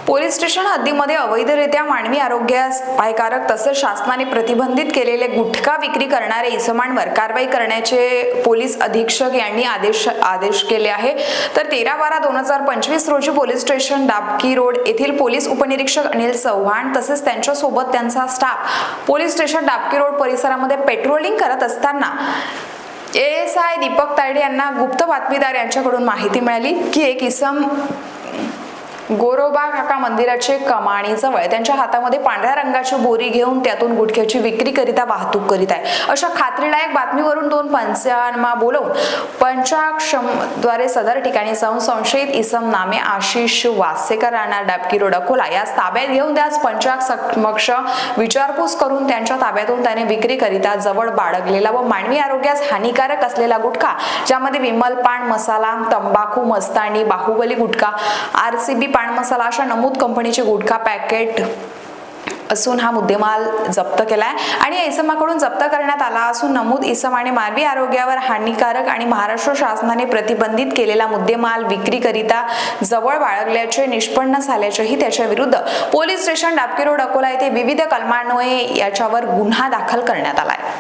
Police station हद्दीमध्ये अवैधरित्या मानवी आरोग्यास अपायकारक तसेच शासनाने प्रतिबंधित केलेले गुटखा विक्री करणारे इसमांवर कारवाई करण्याचे पोलीस अधीक्षक यांनी आदेश केले आहे। तर 13/12/2025 रोजी पोलीस स्टेशन डाबकी रोड येथील पोलीस उपनिरीक्षक अनिल चव्हाण तसेच त्यांच्यासोबत त्यांचा staff police station Dabki road परिसरामध्ये पेट्रोलिंग करत असताना ASI दीपक तायडे यांना गुप्त बातमीदार यांच्याकडून माहिती मिळाली की एक इसम गोरोबा काका मंदिराचे कमाणी जवळ त्यांच्या हातामध्ये पांढऱ्या रंगाची बोरी घेऊन त्यातून गुटख्याची विक्री करिता वाहतूक करीत आहे। अशा खात्रीलायक बातमीवरून 2 पंचांना बोलवून पंचाक्षमद्वारे सदर ठिकाणी जाऊन संशयित इसम नामे आशिष वासेकर राहणार डाबकी रोड अकोला यास ताब्यात घेऊन त्याच पंचाक्षमक्ष विचारपूस करून त्यांच्या ताब्यातून त्याने विक्री करिता जवळ बाळगलेला व मानवी आरोग्यास हानिकारक असलेला गुटखा ज्यामध्ये विमल पान मसाला, तंबाखू, मस्तानी, बाहुबली गुटखा, RCB पान मसाला अशा नमूद कंपनीचे गुटखा पॅकेट असून हा मुद्देमाल जप्त केलाय आणि इसमाकडून जप्त करण्यात आला असून नमूद इसम आणि मानवी आरोग्यावर हानिकारक आणि महाराष्ट्र शासनाने प्रतिबंधित केलेला मुद्देमाल विक्री करिता जवळ बाळगल्याचे निष्पन्न झाल्याचेही त्याच्या विरुद्ध police station Dabki road Akola येथे विविध कलमान्वये याच्यावर गुन्हा दाखल करण्यात आलाय।